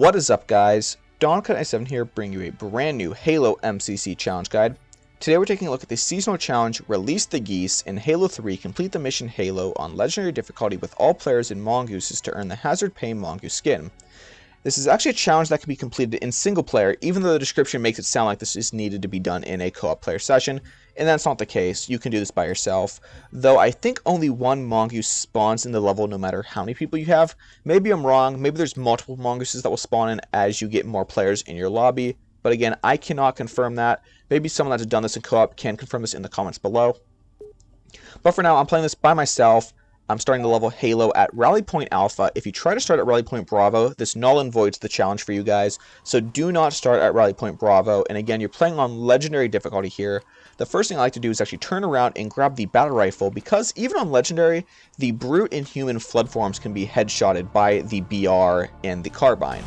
What is up, guys? DonCut97 here, bringing you a brand new Halo MCC challenge guide. Today we're taking a look at the seasonal challenge Release the Geese in Halo 3. Complete the mission Halo on legendary difficulty with all players in Mongooeses to earn the Hazard Pay Mongoose skin. This is actually a challenge that can be completed in single player, even though the description makes it sound like this is needed to be done in a co-op player session, and that's not the case. You can do this by yourself, though I think only one mongoose spawns in the level no matter how many people you have. Maybe I'm wrong, maybe there's multiple mongooses that will spawn in as you get more players in your lobby, but again, I cannot confirm that. Maybe someone that's done this in co-op can confirm this in the comments below. But for now, I'm playing this by myself. I'm starting to level Halo at Rally Point Alpha. If you try to start at Rally Point Bravo, this null and voids the challenge for you guys. So do not start at Rally Point Bravo. And again, you're playing on legendary difficulty here. The first thing I like to do is actually turn around and grab the battle rifle, because even on legendary, the brute and human flood forms can be headshotted by the BR and the carbine.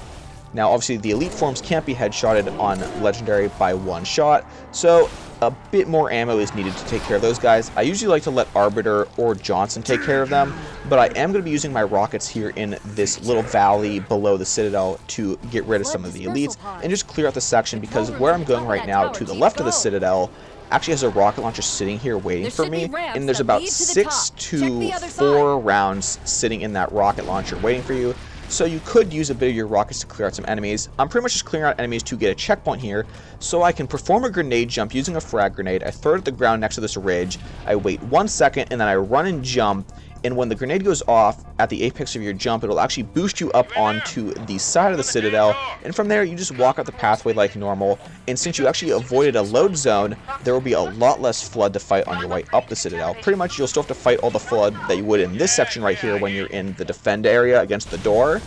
Now, obviously, the elite forms can't be headshotted on legendary by one shot, so a bit more ammo is needed to take care of those guys. I usually like to let Arbiter or Johnson take care of them, but I am going to be using my rockets here in this little valley below the Citadel to get rid of some of the elites and just clear out the section, because where I'm going right now, to the left of the Citadel, actually has a rocket launcher sitting here waiting for me, and there's about 6 to 4 rounds sitting in that rocket launcher waiting for you. So you could use a bit of your rockets to clear out some enemies. I'm pretty much just clearing out enemies to get a checkpoint here, so I can perform a grenade jump using a frag grenade. I throw it at the ground next to this ridge, I wait 1 second, and then I run and jump, and when the grenade goes off at the apex of your jump, it'll actually boost you up onto the side of the Citadel, and from there you just walk up the pathway like normal. And since you actually avoided a load zone, there will be a lot less flood to fight on your way up the Citadel. Pretty much you'll still have to fight all the flood that you would in this section right here when you're in the defend area against the door.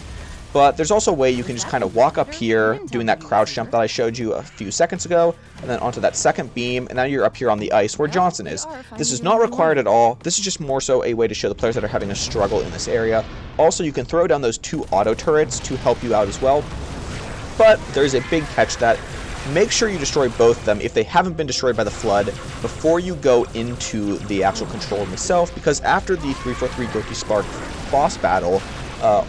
But there's also a way you can just kind of walk up here, doing that crouch jump that I showed you a few seconds ago, and then onto that second beam, and now you're up here on the ice where Johnson is. This is not required at all. This is just more so a way to show the players that are having a struggle in this area. Also, you can throw down those 2 auto turrets to help you out as well. But there's a big catch that make sure you destroy both of them if they haven't been destroyed by the flood before you go into the actual control room itself, because after the 343 Goki Spark boss battle,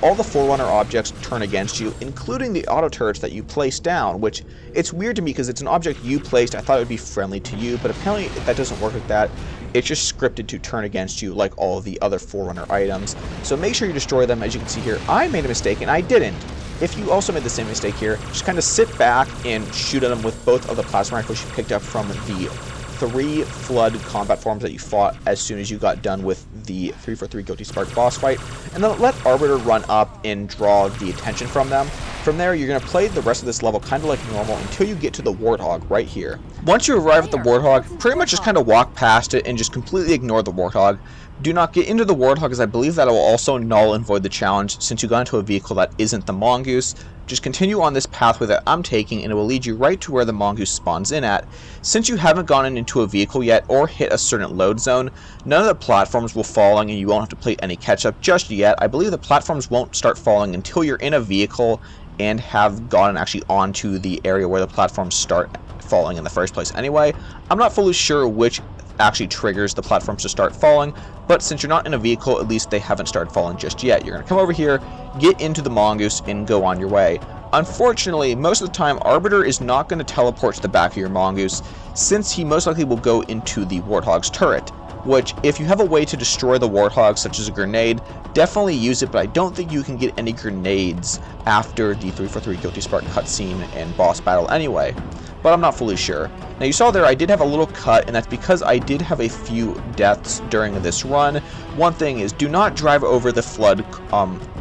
all the Forerunner objects turn against you, including the auto turrets that you placed down, which it's weird to me because it's an object you placed. I thought it would be friendly to you, but apparently that doesn't work like that. It's just scripted to turn against you like all of the other Forerunner items. So make sure you destroy them. As you can see here, I made a mistake and I didn't. If you also made the same mistake here, just kind of sit back and shoot at them with both of the plasma rifles you picked up from the 3 flood combat forms that you fought as soon as you got done with the 343 Goki Spark boss fight, and then let Arbiter run up and draw the attention from them. From there, you're going to play the rest of this level kind of like normal until you get to the Warthog right here. Once you arrive at the Warthog, pretty much just kind of walk past it and just completely ignore the Warthog. Do not get into the Warthog, as I believe that it will also null and void the challenge since you got into a vehicle that isn't the Mongoose. Just continue on this pathway that I'm taking and it will lead you right to where the Mongoose spawns in at. Since you haven't gone into a vehicle yet or hit a certain load zone, none of the platforms will falling and you won't have to play any catch up just yet. I believe the platforms won't start falling until you're in a vehicle and have gotten actually onto the area where the platforms start falling in the first place anyway. I'm not fully sure which actually triggers the platforms to start falling, but since you're not in a vehicle, at least they haven't started falling just yet. You're going to come over here, get into the Mongoose, and go on your way. Unfortunately, most of the time, Arbiter is not going to teleport to the back of your Mongoose, since he most likely will go into the Warthog's turret, which, if you have a way to destroy the Warthog, such as a grenade, definitely use it, but I don't think you can get any grenades after the 343 Goki Spark cutscene and boss battle anyway, but I'm not fully sure. Now, you saw there I did have a little cut, and that's because I did have a few deaths during this run. One thing is, do not drive over the flood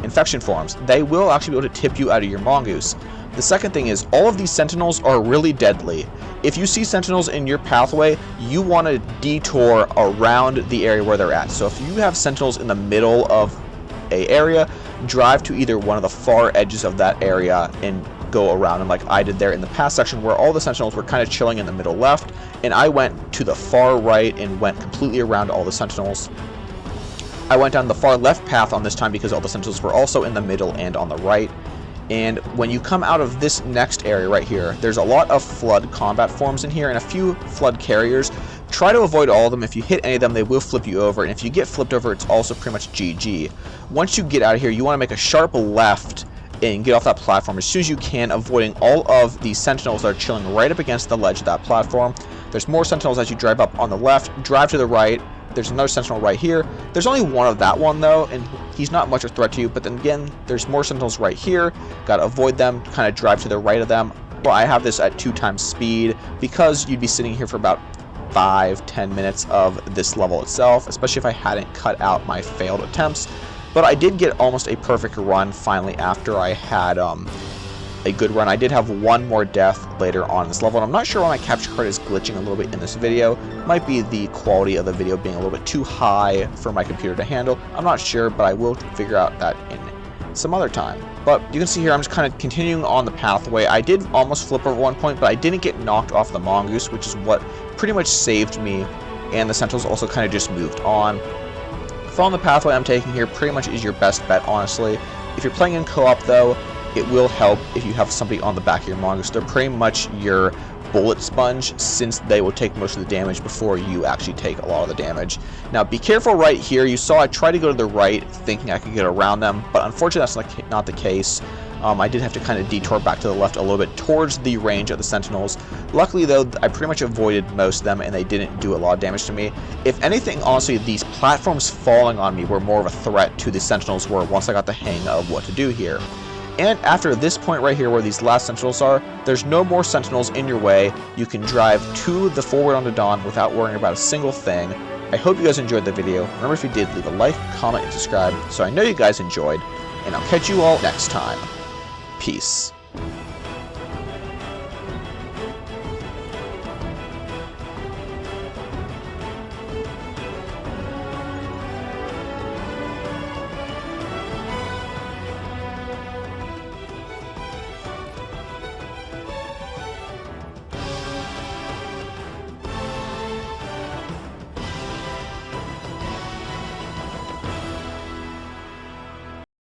infection forms. They will actually be able to tip you out of your Mongoose. The second thing is, all of these sentinels are really deadly. If you see sentinels in your pathway, you want to detour around the area where they're at. So if you have sentinels in the middle of an area, drive to either one of the far edges of that area and go around them like I did there in the past section where all the sentinels were kind of chilling in the middle left, and I went to the far right and went completely around all the sentinels. I went down the far left path on this time because all the sentinels were also in the middle and on the right. And when you come out of this next area right here, there's a lot of flood combat forms in here and a few flood carriers. Try to avoid all of them. If you hit any of them, they will flip you over, and if you get flipped over, it's also pretty much GG. Once you get out of here, you want to make a sharp left and get off that platform as soon as you can, avoiding all of the sentinels that are chilling right up against the ledge of that platform. There's more sentinels as you drive up on the left, drive to the right. There's another sentinel right here. There's only one of that one though, and he's not much of a threat to you, but then again, there's more sentinels right here. Gotta avoid them, kind of drive to the right of them. But I have this at 2 times speed because you'd be sitting here for about 5-10 minutes of this level itself, especially if I hadn't cut out my failed attempts. But I did get almost a perfect run finally after I had a good run. I did have one more death later on in this level, and I'm not sure why my capture card is glitching a little bit in this video. It might be the quality of the video being a little bit too high for my computer to handle. I'm not sure, but I will figure out that in some other time. But you can see here I'm just kind of continuing on the pathway. I did almost flip over one point, but I didn't get knocked off the mongoose, which is what pretty much saved me, and the sentinels also kind of just moved on. Following the pathway I'm taking here pretty much is your best bet, honestly. If you're playing in co-op though, it will help if you have somebody on the back of your mongoose. They're pretty much your bullet sponge, since they will take most of the damage before you actually take a lot of the damage. Now be careful right here. You saw I tried to go to the right thinking I could get around them, but unfortunately that's not the case. I did have to kind of detour back to the left a little bit towards the range of the sentinels. Luckily though, I pretty much avoided most of them and they didn't do a lot of damage to me. If anything, honestly, these platforms falling on me were more of a threat to the sentinels were once I got the hang of what to do here. And after this point right here where these last sentinels are, there's no more sentinels in your way. You can drive to the forward onto Dawn without worrying about a single thing. I hope you guys enjoyed the video. Remember, if you did, leave a like, comment, and subscribe so I know you guys enjoyed. And I'll catch you all next time. Peace.